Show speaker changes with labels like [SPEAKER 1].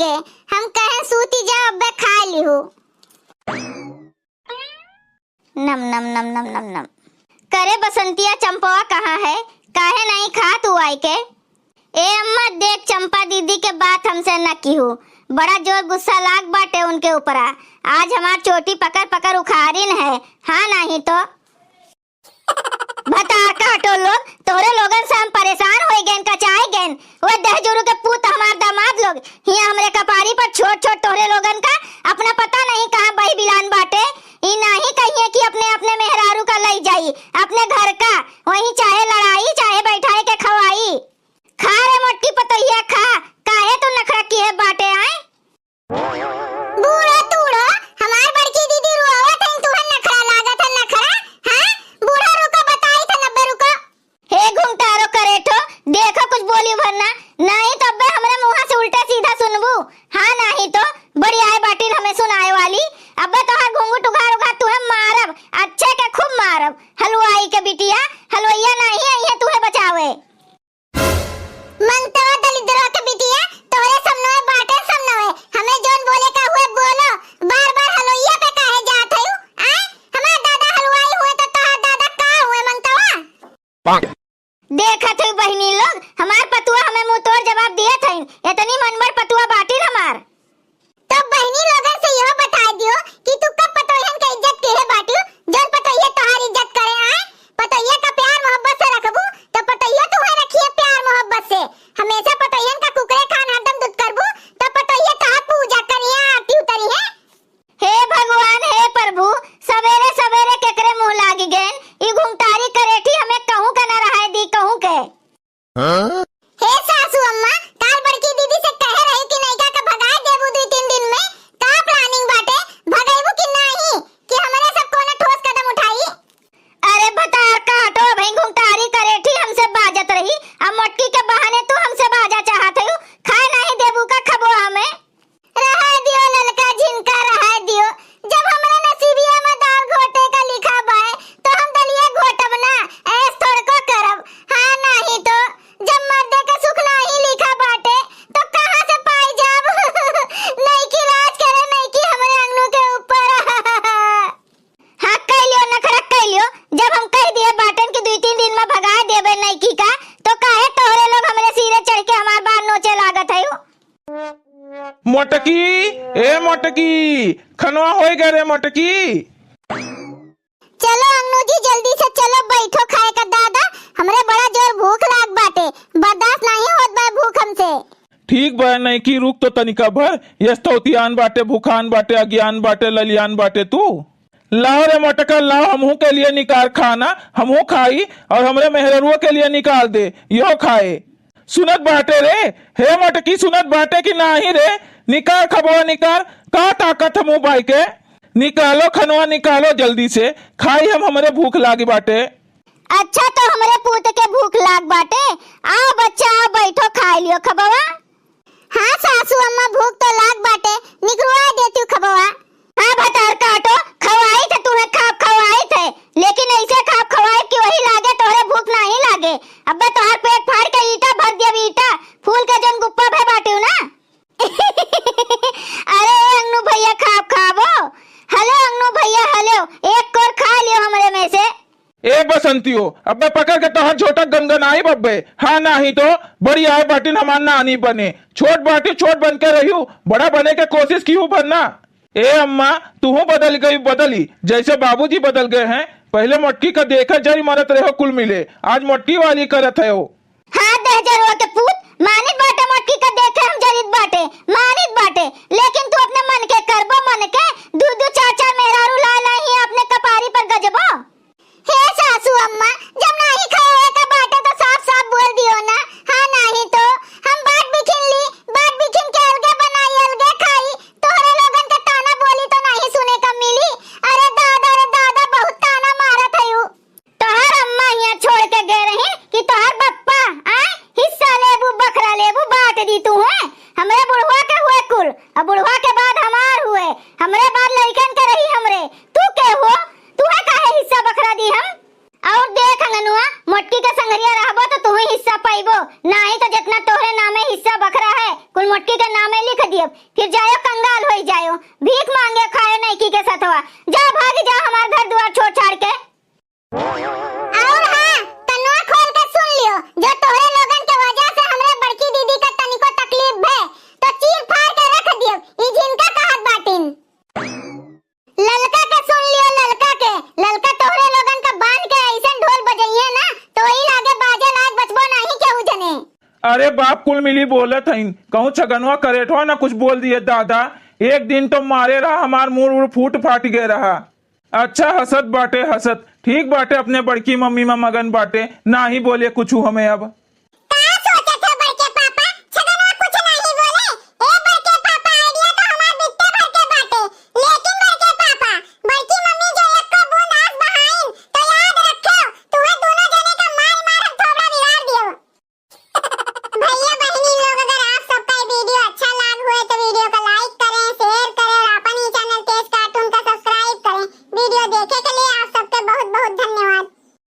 [SPEAKER 1] के हम कहे सूती जाओ अब खा लिहू। नम नम नम नम नम नम। करे बसंतिया चंपवा कहाँ है, काहे नहीं खा तू आई के। ए अम्मा देख चंपा दीदी के बात हमसे न की हो, बड़ा जोर गुस्सा लाग बाटे उनके ऊपर। आज हमार चोटी पकड़ पकड़ उखाड़ीन है, हाँ नहीं तो बता काटो लोग, तोरे लोगन से हम परेशान हो गए कचाए गए। वो दहजुरु के पूत हमार दामाद लोग हिया हमरे कपारी पर छोट छोट तोरे लोगन का अपना पता नहीं कहाँ बही बिलान बाटे। ई नहीं कहिए कि अपने अपने मेहरारू का लई जाई अपने घर का, वहीं चाहे लड़ाई चाहे बैठाए के खवाई। खा रे मोटी पतैया खा, काहे तू नखरा की है बाटे आए। बूढ़ा तूड़ो हमार बड़की दीदी रोवत है, तुहन नखरा लागत है नखरा। हां बूढ़ा रुको बताई था 90 रुको। हे घुंटारो करेठो देखो कुछ बोली भरना नहीं तो अबे हमरे मुंह से उल्टा सीधा सुनबू, हां नहीं तो बड़ी आए बाटी हमें सुनाए वाली। अबे तो हर घुंघट उखाड़ उखाड़ तुहे मारब, अच्छे के खूब मारब। हलवाई के बिटिया हलवैया नहीं है ये तुहे बचावे। मंगतवा दलिद्रवा के बिटिया तोरे समनवे बाटे समनवे, हमें जोन बोले का हुए बोलो, बार बार हलवैया पे काहे जात हयू। आए हमार दादा हलवाई हुए तो तोहार दादा का हुए मंगतवा। देखत है बहनी लोग हमार पतुआ हमें मुंह तोड़ जवाब दिए थे, इतनी मनबर पतुआ बाटी हमार। तो बहनी लोगन से यह बता दियो कि तू कब पतोहन के इज्जत के है बाटियो, जोन पतोहिया तोहार इज्जत करे। आए पतोहिया का प्यार मोहब्बत से रखबू तो पतोहिया तुम्हें रखिए प्यार मोहब्बत से। हमेशा पतोहियन का कुकरे खान हरदम दूध करबू तो पतोहिया तोहार पूजा करिया आरती उतरी है। हे भगवान हे प्रभु सवेरे सवेरे केकरे मुंह लागी गए ई घुंटारी करेठी हमें कहूं का ना रहाए दी कहूं के। हे सासू अम्मा काल बड़की दीदी से कहे रही कि नैका का भगाए देबू 2-3 दिन में, का प्लानिंग बाटे भगाइबू कि नहीं कि हमरे सब कोने ठोस कदम उठाई। अरे बता काटो भाई घुंटारी करेठी हमसे बाजत रही, अब मोटकी के बहाने तू हमसे बाजा चाहत हयू, खाए नहीं देबू का खबो हमें। रहा दियो ललका झिनका रहा दियो, जब हमरे नसीबिया में दाल घोटे का लिखा बाए तो हम दलिया घोटब ना, ऐस थोड़ को करब। हां नहीं तो जब मर्दे का सुख नहीं लिखा बाटे तो कहां से पाई जाब। नहीं की राज करे नहीं की हमरे अंगनू के ऊपर। हां कह लियो नखरा कह लियो, जब हम कह दिए बाटन के 2-3 दिन में भगा देबे नहीं की का तो काहे तोरे लोग हमरे सिरे चढ़ के हमार बार नोचे लागत हयू।
[SPEAKER 2] मोटकी ए मोटकी खनवा होई गए रे मोटकी।
[SPEAKER 1] चलो अंगनू जी जल्दी से चलो बैठो खाए का दादा, हमरे बड़ा जोर भूख लाग बाटे, बर्दाश्त नहीं होत बा भूख हमसे।
[SPEAKER 2] ठीक बा नहीं की रुक तो तनिका भर, यस्तौतियान बाटे भूखान बाटे अज्ञान बाटे ललियान बाटे तू। लाओ रे मोटका लाओ, हमहू के लिए निकाल खाना, हमहू खाई और हमरे मेहररुआ के लिए निकाल दे यो खाए। सुनत बाटे रे हे मोटकी सुनत बाटे कि नाही रे, निकाल खबवा निकाल, का ताकत हमू भाई के निकालो खनवा निकालो जल्दी से, खाई हम हमरे भूख लागी बाटे।
[SPEAKER 1] अच्छा तो हमरे पूत के भूख लाग बाटे, आओ बच्चा आओ बैठो खा लियो खबवा। हाँ सासू अम्मा भूख तो लाग बाटे, निकलवा देती हूँ खबवा। हाँ भतार काटो खवाई थे तुम्हें खाप खवाई थे, लेकिन ऐसे खाप खवाई कि वही लागे तोहरे भूख नहीं लागे। अबे तोहर पेट फाड़ के ईटा भर दिया ईटा फूल के जन गुप्पा भे बाटियो ना। अरे अंगनू भैया खाप खाबो, हेलो अंगनू भैया हेलो, एक कोर खा लियो हमरे में से।
[SPEAKER 2] ए बसंतियो अबे पकड़ के तोहर छोटा गनगनाई बब्बे, हाँ नहीं तो बड़ी आए बाटिन हमार नानी बने, छोट बाटी छोट बन के रही बड़ा बने के कोशिश की हूँ बनना। ए अम्मा तू बदल गई बदली जैसे बाबूजी बदल गए हैं, पहले मोटकी का देखा जरी मरत रहो कुल मिले, आज मोटकी वाली करत है।
[SPEAKER 1] हाँ दहजरवा के पूत मानित बाटे मोटकी का देखे हम जरित बाटे मानित बाटे, लेकिन तू अपने मन के करबो मन के 2-2 4-4 मेहरारू ला ही अपने कपारी पर गजबो। हे सासू अम्मा जब नहीं खाए का बाटे तो साफ साफ बोल दियो ना, हाँ नहीं तो हम बाट बिखिन के अलगे बनाई अलगे खाई, तोहरे लोगन के ताना बोली तो नहीं सुने का मिली। अरे दादा बहुत ताना मारत हयू। तोहर अम्मा यहाँ छोड़ के गए रही कि तोहर बप्पा आए हिस्सा लेबू बखरा लेबू बांट दी तू है, हमरे बुढ़वा के हुए कुल, अब बुढ़वा के बाद हमार हुए, हमरे बाद लड़कन के रही हमरे, तू के हो तू है काहे हिस्सा बखरा दी हम। और देख अंगनुआ, मोटकी के संगरिया रहबो तो तू ही हिस्सा पाइबो, नहीं तो जितना तोहरे नामे हिस्सा बखरा है कुल मोटकी के नामे लिख दियो, फिर जायो कंगाल होई जायो, भीख मांगे खाए नहीं की के साथवा। जा भाग जा हमार घर द्वार छोड़ छाड़ के। और हां, कन्नवा खोल के सुन लियो, जो तोहरे लोगन के वजह से हमरे बड़की दीदी का तनिको तकलीफ है तो चीर फाड़ के रख दियो, ई जिनका कहत बाटिन। ललका के सुन लियो, ललका तोहरे लोगन का बांध के ऐसन ढोल बजइए ना तो ही लागे बाजे लायक बचबो नहीं केहू जने।
[SPEAKER 2] अरे बाप कुल मिली बोलत हईन, कहूँ छगनवा करेठवा ना कुछ बोल दिए दादा, एक दिन तो मारे रहा हमार मुंह उड़ फूट फाट गए रहा। अच्छा हसत बाटे हसत, ठीक बाटे अपने बड़की मम्मी में मगन बाटे, ना ही बोले कुछ हमें अब।